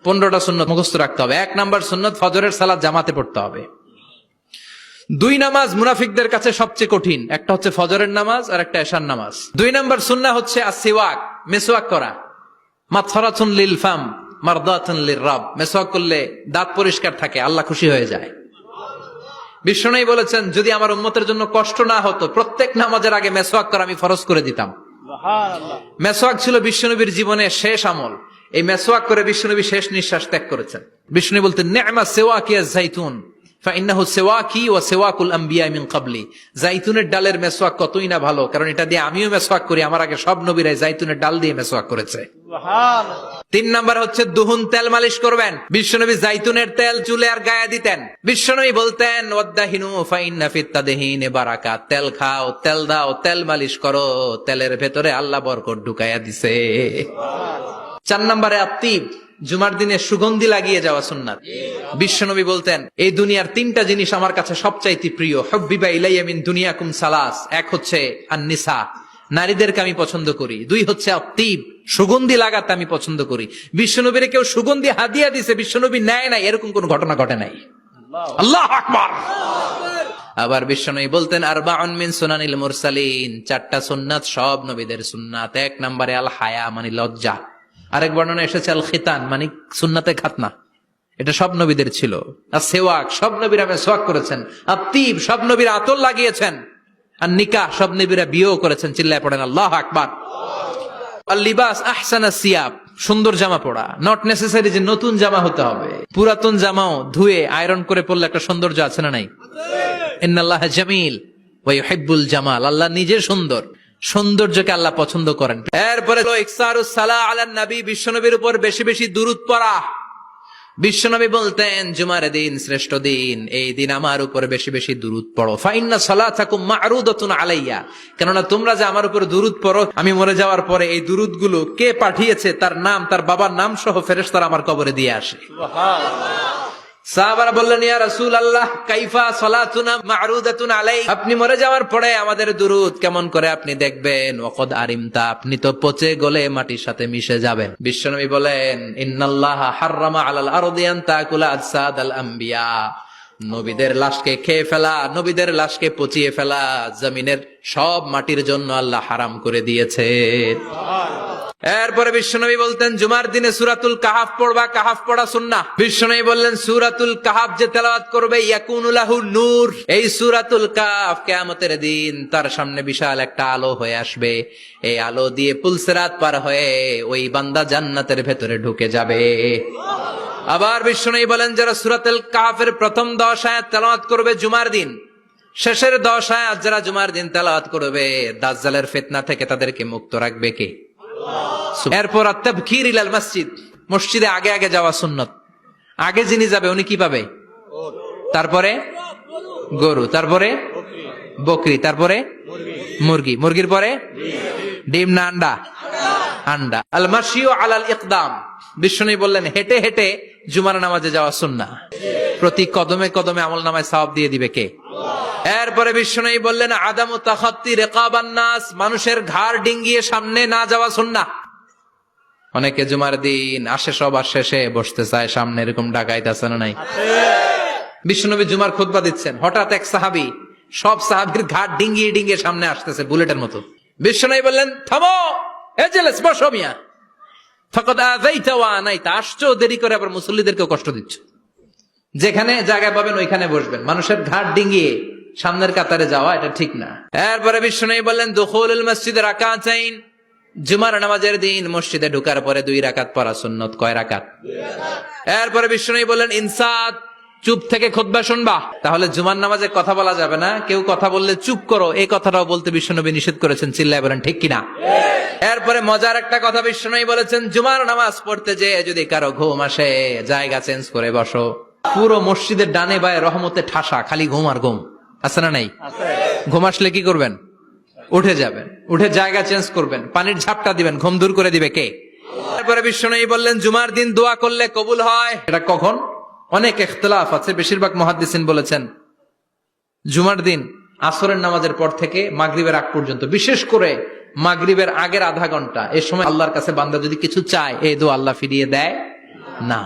15টা সুন্নত মুখস্থ রাখতে হবে। 1 নাম্বার সুন্নত ফজরের সালাত জামাতে পড়তে হবে। 2 নামাজ মুনাফিকদের কাছে সবচেয়ে কঠিন, একটা হচ্ছে ফজরের নামাজ আর একটা এশার নামাজ। 2 নাম্বার সুন্নাহ হচ্ছে আসওয়াক, মেসওয়াক করা। মাতফারাতুন লিল ফাম মারদাতুন লিররাব, মেসওয়াক করলে দাঁত পরিষ্কার থাকে, আল্লাহ খুশি হয়ে যায়। বিশ্বনবী বলেছেন যদি আমার উম্মতের জন্য কষ্ট না হতো প্রত্যেক নামাজের আগে মেসওয়াক করা আমি ফরজ করে দিতাম। মেসওয়াক ছিল বিশ্বনবীর জীবনের শেষ আমল। এই মেসওয়াক করে বিশ্বনবী শেষ নিঃশ্বাস ত্যাগ করেছেন। বিশ্বনবী বলতেন নি'মা সিওয়াকি আয-যাইতুন ফাইন্নাহু সিওয়াকি ওয়া সিওয়াকুল আমবিয়া মিন ক্বাবলি। জাইতুনের ডালের মেসওয়াক কতই না ভালো, কারণ এটা দিয়ে আমিও মেসওয়াক করি, আমার আগে সব নবীরাই জাইতুনের ডাল দিয়ে মেসওয়াক করেছে। সুবহানাল্লাহ। 3 নাম্বার হচ্ছে দুহুন, তেল মালিশ করবেন। বিশ্বনবী জাইতুনের তেল চুলে আর গায়ে দিতেন। বিশ্বনবী বলতেন ওয়াদাহিনু ফাইন্না ফিত তাদহিনি বারাকাত, তেল খাও, তেল দাও, তেল মালিশ করো, তেলের ভেতরে আল্লাহ বরকত ঢুকাইয়া দিছে। 4 নম্বরে আত্তিব, জুমার দিনে সুগন্ধি লাগিয়ে যাওয়া সুন্নাত। বিশ্বনবী বলতেন এই দুনিয়ার 3টা জিনিস আমার কাছে সবচাইতে প্রিয়, হুব্বিবা ইলাইয়া মিন দুনিয়াকুম সালাস। 1 হচ্ছে আন-নিসা, নারীদেরকে আমি পছন্দ করি। 2 হচ্ছে আত্তিব, সুগন্ধি লাগাতে আমি পছন্দ করি। বিশ্বনবীরে কেউ সুগন্ধি হাদিয়া দিছে, বিশ্বনবী নেয় নাই, এরকম কোন ঘটনা ঘটে নাই। আল্লাহু আকবার। আবার বিশ্বনবী বলতেন আরবাউন মিন সুনানিল মুরসালিন, 4টা সুন্নাত সব নবীদের সুন্নাত। 1 নম্বরে আল হায়া মানে লজ্জা। আরেক বর্ণনা এসেছে আল খিতান মানে সুন্নাতে খাতনা, এটা সব নবীদের ছিল। আর সেওয়াক, সব নবীরা মেসওয়াক করেছেন। আত্তিব, সব নবীরা আতর লাগিয়েছেন। আর নিকাহ, সব নবীরা বিয়েও করেছেন। চিল্লায় পড়েন আল্লাহু আকবার। আল লিবাস আহসানা সিয়াব, সুন্দর জামা পরা, নট নেসেসারি যে নতুন জামা হতে হবে। পুরাতন জামাও ধুয়ে আয়রন করে পরলে একটা সৌন্দর্য আছে না নাই? ইন্নাল্লাহা জামিল ওয়া ইউহিব্বুল জামাল, আল্লাহ নিজে সুন্দর, সৌন্দর্যকে আল্লাহ পছন্দ করেন। এরপরে ইকসারুস সালাহ আলান নবী, বিশ্বনবীর উপর বেশি বেশি দুরূদ পড়া। বিশ্বনবী বলতেন জুমার দিন শ্রেষ্ঠ দিন, এই দিন আমার উপর বেশি বেশি দুরূদ পড়ো। ফাইন্না সালাতাকুম মা'রুদাতুন আলাইয়া, কেননা তোমরা যে আমার উপর দুরূদ পড়ো, আমি মরে যাওয়ার পরে এই দুরূদগুলো কে পাঠিয়েছে তার নাম, তার বাবার নাম সহ ফেরেশতারা আমার কবরে দিয়ে আসে। সুবহানাল্লাহ। সাহাবারা বললেন ইয়া রাসূলুল্লাহ কাইফা সালাতুনা মা'রুদাতুন আলাইক, আপনি মরে যাওয়ার পরে আমাদের দুরূদ কেমন করে আপনি দেখবেন? ওয়াকাদ আরিমতা, আপনি তো পচে গলে মাটির সাথে মিশে যাবেন। বিশ্বনবী বলেন ইন্নাল্লাহা হাররামা আলাল আরদি আন তাকুলা আজসাদাল আম্বিয়া, নবীদের লাশকে খেয়ে ফেলা, নবীদের লাশকে পচিয়ে ফেলা জমিনের সব মাটির জন্য আল্লাহ হারাম করে দিয়েছেন। এরপরে বিশ্বনবী বলতেন জুমার দিনে সূরাতুল কাহাফ পড়বা, কাহাফ পড়া সুন্নাহ। বিশ্বনবী বললেন সূরাতুল কাহাফ যে তেলাওয়াত করবে ইয়াকুনু লাহু নূর, এই সূরাতুল কাহাফ কিয়ামতের দিন তার সামনে বিশাল একটা আলো হয়ে আসবে। এই আলো দিয়ে পুলসিরাত পার হয়ে ওই বান্দা জান্নাতের ভেতরে ঢুকে যাবে। আবার বিশ্বনবী বলেন যারা সূরাতুল কাহাফের প্রথম 10 আয়াত তেলাওয়াত করবে জুমার দিন, শেষের 10 আয়াত যারা জুমার দিন তেলাওয়াত করবে, দাজ্জালের ফিতনা থেকে তাদেরকে মুক্ত রাখবে কে? এরপর আত-তাবকির ইলাল মসজিদ, মসজিদে আগে আগে যাওয়া সুন্নত। আগে যিনি যাবে উনি কি পাবে? তারপরে গরু, তারপরে বকরি, তারপরে মুরগি, মুরগির পরে ডিম না আন্ডা? আন্ডা। আল মাশিউ আলাল ইকদাম, বিশ্বনবী বললেন হেঁটে হেঁটে জুমার নামাজে যাওয়া সুন্নাহ। প্রতি কদমে কদমে আমলনামায় সওয়াব দিয়ে দিবে কে? এরপরে বিশ্বনবী বললেন আদামু তাখাত্তি রিকাবান নাস, মানুষের ঘাড় ডিঙ্গিয়ে সামনে না যাওয়া সুন্নাহ। অনেকে জুমার দিন আসে সবার শেষে বসতে চায় সামনে, এরকম ডাকাইত আছে না নাই? বিশ্বনবী জুমার খুতবা দিচ্ছেন, হঠাৎ এক সাহাবী সব সাহাবীর ঘাড় ডিঙ্গিয়ে ডিঙ্গিয়ে সামনে আসতেছে বুলেটের মতো। বিশ্বনবী বললেন থামো, এজেলেস বসো মিয়া, ফাকাদ আযাইতা ওয়া আনাইতা, আসছো দেরি করে আবার মুসল্লিদেরকে কষ্ট দিচ্ছ। যেখানে জায়গায় পাবেন ওইখানে বসবেন, মানুষের ঘাট ডিঙ্গিয়ে সামনের কাতারে যাওয়া এটা ঠিক না। এরপরে বিশ্বনবী বললেন দুখুলুল মসজিদে রাকাতাইন, জুমার নামাজের দিন মসজিদে ঢোকার পরে 2 রাকাত পড়া সুন্নত। কয় রাকাত? 2 রাকাত। এরপরে বিশ্বনবী বললেন ইনসাত, চুপ থেকে খুতবা শুনবা। তাহলে জুমার নামাজে কথা বলা যাবে না, কেউ কথা বললে চুপ করো, এই কথাটাও বলতে বিশ্বনবী নিষেধ করেছেন। চিল্লায় বলেন ঠিক কিনা? এরপরে মজার একটা কথা বিশ্বনবী বলেছেন জুমার নামাজ পড়তে যে যদি কারো ঘুম আসে জায়গা চেঞ্জ করে বসো। পুরো মসজিদের ডানে বায়ে রহমতে ঠাসা, খালি ঘুম আর ঘুম, আছে না নাই? ঘুম আসলে কি করবেন? উঠে যাবেন, উঠে জায়গা চেঞ্জ করবেন, পানির ঝাপটা দিবেন, ঘুম দূর করে দিবে কে? তারপরে বিশ্বনবী বললেন জুমার দিন দোয়া করলে কবুল হয়। এটা কখন? অনেক ইখতিলাফ আছে, বেশিরভাগ মুহাদ্দিসিন বলেছেন জুমার দিন আসরের নামাজের পর থেকে মাগরিবের আগ পর্যন্ত, বিশেষ করে মাগরিবের আগের আধা ঘন্টা, এই সময় আল্লাহর কাছে বান্দা যদি কিছু চায় এই দোয়া আল্লাহ ফিরিয়ে দেয়। না।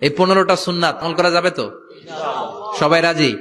এই 15টা সুন্নাত আমল করা যাবে তো? সবাই রাজি?